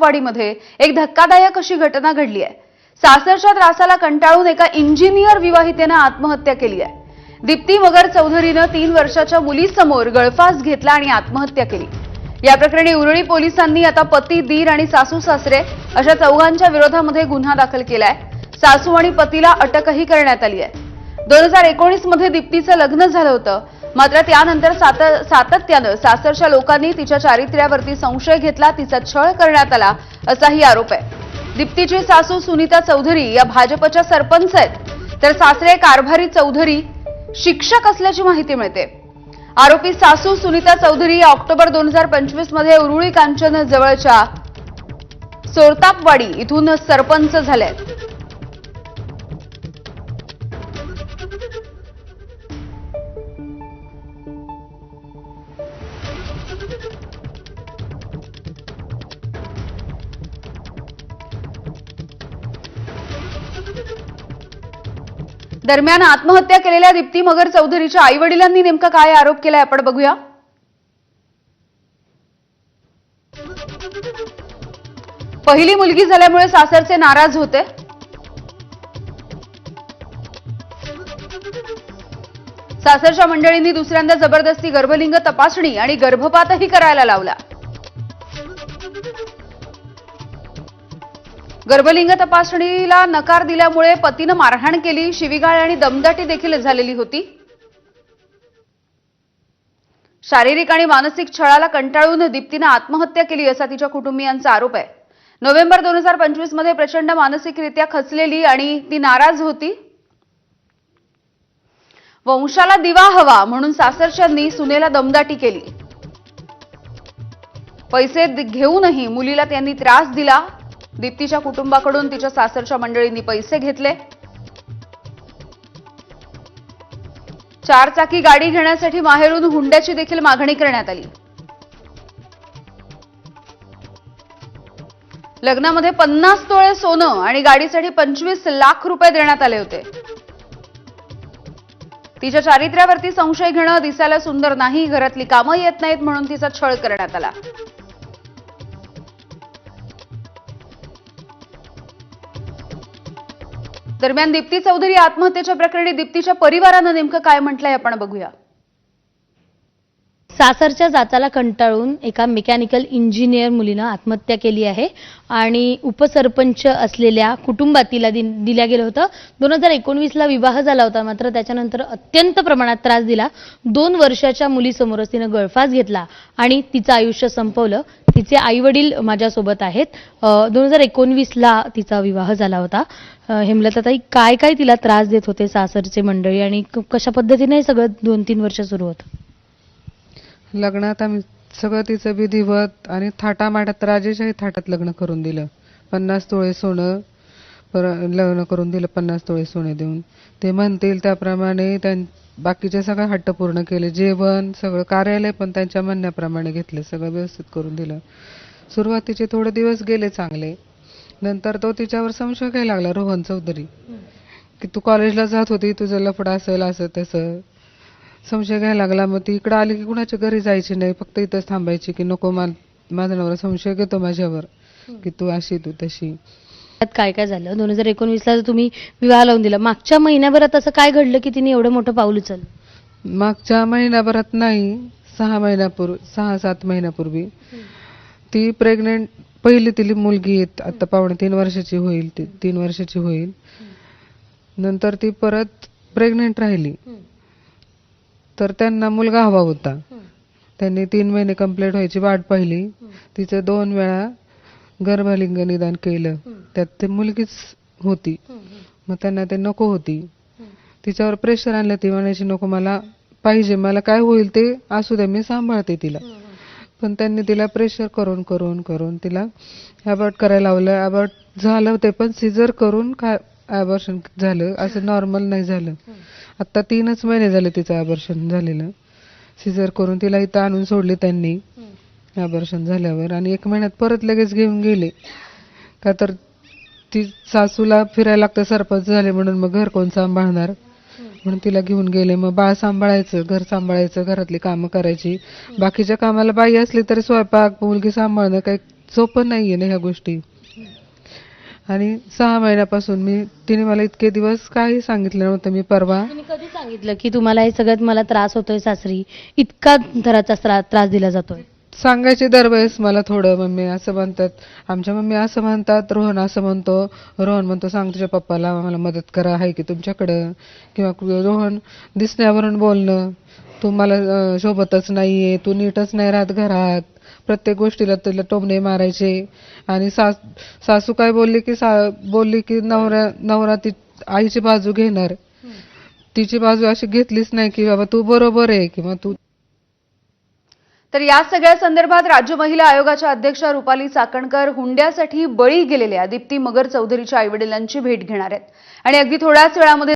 सौतापवाडीमध्ये एक धक्कादायक अशी घटना घडली आहे। सासरच्या त्रासाला कंटाळून एका इंजिनियर विवाहितेने आत्महत्या केली आहे। दीप्ती मगर चौधरीने 3 वर्षाच्या मुलीसमोर गळफास घेतला आणि आत्महत्या केली। या प्रकरणी उरळी पोलिसांनी आता पती, दीर आणि सासू सासरे अशा चौघांच्या विरोधामध्ये गुन्हा दाखल केलाय। सासू आणि पतीला अटकही करण्यात आली आहे। 2019 मध्ये दीप्तीचं लग्न झालं होतं, मात्र त्यानंतर सातत्यानं सासरच्या लोकांनी तिच्या चारित्र्यावरती संशय घेतला, तिचा छळ करण्यात आला असाही आरोप आहे। दीप्तीची सासू सुनीता चौधरी या भाजपच्या सरपंच आहेत, तर सासरे कारभारी चौधरी शिक्षक असल्याची माहिती मिळते। आरोपी सासू सुनीता चौधरी या ऑक्टोबर 2025 मध्ये उरुळी कांचन जवळच्या सौतापवाडी इथून सरपंच झाल्या। दरम्यान आत्महत्या केलेल्या दीप्ती मगर चौधरीच्या आई-वडिलांनी नेमका काय आरोप केलाय आपण बघूया। पहिली मुलगी झाल्यामुळे सासरचे नाराज होते। सासरच्या मंडळींनी दुसऱ्यांदा जबरदस्ती गर्भलिंग तपासणी आणि गर्भपातही करायला लावला। गर्भलिंग तपासणीला नकार दिल्यामुळे पतीने मारहाण केली, शिवीगाळ आणि दमदाटी देखील झालेली होती। शारीरिक आणि मानसिक छळाला कंटाळून दीप्तीने आत्महत्या केली असा तिच्या कुटुंबियांचा आरोप आहे। नोव्हेंबर 2025 मध्ये प्रचंड मानसिकरित्या खचलेली आणि ती नाराज होती। वंशाला दिवा हवा म्हणून सासरच्यांनी सुनेला दमदाटी केली। पैसे घेऊनही मुलीला त्यांनी त्रास दिला। दीप्तीच्या कुटुंबाकडून तिच्या सासरच्या मंडळींनी पैसे घेतले। 4 चाकी गाडी घेण्यासाठी माहेरून हुंड्याची देखील मागणी करण्यात आली। लग्नामध्ये 50 तोळे सोनं आणि गाडीसाठी 25 लाख रुपये देण्यात आले होते। तिच्या चारित्र्यावरती संशय घेणं, दिसायला सुंदर नाही, घरातली कामं येत नाहीत म्हणून तिचा छळ करण्यात आला। दरम्यान दीप्ती चौधरी आत्महत्येच्या प्रकरणी दीप्तीच्या परिवारानं नेमकं काय म्हटलंय आपण बघूया। सासरच्या जाचाला कंटाळून एका मेकॅनिकल इंजिनियर मुलीनं आत्महत्या केली आहे आणि उपसरपंच असलेल्या कुटुंबात तिला दिल्या गेलं होतं। 2019ला विवाह झाला होता, मात्र त्याच्यानंतर अत्यंत प्रमाणात त्रास दिला। 2 वर्षाच्या मुलीसमोरच तिनं गळफास घेतला आणि तिचं आयुष्य संपवलं। तिचे आई-वडील माझ्यासोबत आहेत। 2019ला तिचा विवाह झाला होता। हेमलताताई, काय काय तिला त्रास देत होते सासरचे मंडळी आणि कशा पद्धतीने हे सगळं 2-3 वर्ष सुरू होतं? लग्नात आम्ही सगळं तिचं विधिवत आणि थाटामाटात, राजेशाही थाटात लग्न करून दिलं। 50 तोळे सोनं लग्न करून दिलं, 50 तोळे सोने देऊन। ते म्हणतील त्याप्रमाणे बाकीचे सगळे हट्ट पूर्ण केले। जेवण सगळं, कार्यालय पण त्यांच्या म्हणण्याप्रमाणे घेतलं, सगळं व्यवस्थित करून दिलं। सुरुवातीचे थोडे दिवस गेले चांगले, नंतर तो तिच्यावर संशय घ्यायला लागला, रोहन चौधरी, की तू कॉलेजला जात होती, तुझं लफडं असेल, असं तसं संशय घ्यायला लागला। मग ती इकडं आली की कुणाच्या घरी जायची नाही, फक्त इथंच थांबायची की नको माझा नवरा संशय घेतो माझ्यावर, की तू अशी तू तशी। काय काय झालं? 2019ला तुम्ही विवाह लावून दिला, मागच्या महिन्याभरात असं काय घडलं की तिने एवढं मोठं पाऊल उचललं? मागच्या महिन्याभरात नाही, 6-7 महिन्यापूर्वी ती प्रेग्नेंट, पहिली तिला मुलगी आहे, आता पावणे 3 वर्षाची होईल, 3 वर्षाची होईल। नंतर ती परत प्रेग्नेंट राहिली, तर त्यांना मुलगा हवा होता। त्यांनी 3 महिने कंप्लीट व्हायची वाट पाहिली, तिचं 2 वेळा गर्भलिंग निदान केलं, त्यात ते मुलगीच होती। मग त्यांना ते नको होती, तिच्यावर प्रेशर आणलं। ती म्हणायची नको, मला पाहिजे, मला काय होईल ते असू द्या, मी सांभाळते तिला। पण त्यांनी तिला प्रेशर करून करून करून तिला अबॉर्ट करायला लावलं। अबॉर्ट झालं, ते पण सिजर करून काय ॲबॉर्शन झालं, असं नॉर्मल नाही झालं। आता 3च महिने झाले तिचं ॲबॉर्शन झालेलं, सिजर करून तिला इथं आणून सोडली त्यांनी ॲबॉर्शन झाल्यावर, आणि 1 महिन्यात परत लगेच घेऊन गेले। का तर ती सासूला फिरायला लागतं, सरपंच झाले म्हणून, मग घर कोण सांभाळणार म्हणून तिला घेऊन गेले। मग बाळ सांभाळायचं, घर सांभाळायचं, घरातली कामं करायची, बाकीच्या कामाला बाई असली तरी स्वयंपाक, मुलगी सांभाळणं काही सोपं नाहीये ना ह्या गोष्टी. आणि 6 महिन्यापासून तिने मला इतके दिवस काही सांगितलं नव्हतं. मी परवा तुम्ही कधी सांगितलं की तुम्हाला हे सगळ्यात मला त्रास होतोय सासरी, इतका थराचा त्रास दिला जातोय? सांगायचे दरवेळेस मला थोडं, मम्मी असं म्हणतात, आमच्या मम्मी असं म्हणतात, रोहन असं म्हणतो, रोहन म्हणतो सांग तुझ्या पप्पाला मला मदत करा आहे की तुमच्याकडं, किंवा रोहन दिसण्यावरून बोलणं, तू मला शोभतच नाहीये, तू नीटच नाही राहत घरात, प्रत्येक गोष्टीला तुला टोमणे मारायचे. आणि सासू काय बोलली की नवरा ती आईची बाजू घेणार, तिची बाजू अशी घेतलीच नाही की बाबा तू बरोबर आहे किंवा तू. तर या सगळ्या संदर्भात राज्य महिला आयोगाच्या अध्यक्षा रुपाली चाकणकर हुंड्यासाठी बळी गेलेल्या दीप्ती मगर चौधरीच्या आईवडिलांची भेट घेणार आहेत आणि अगदी थोड्याच वेळामध्ये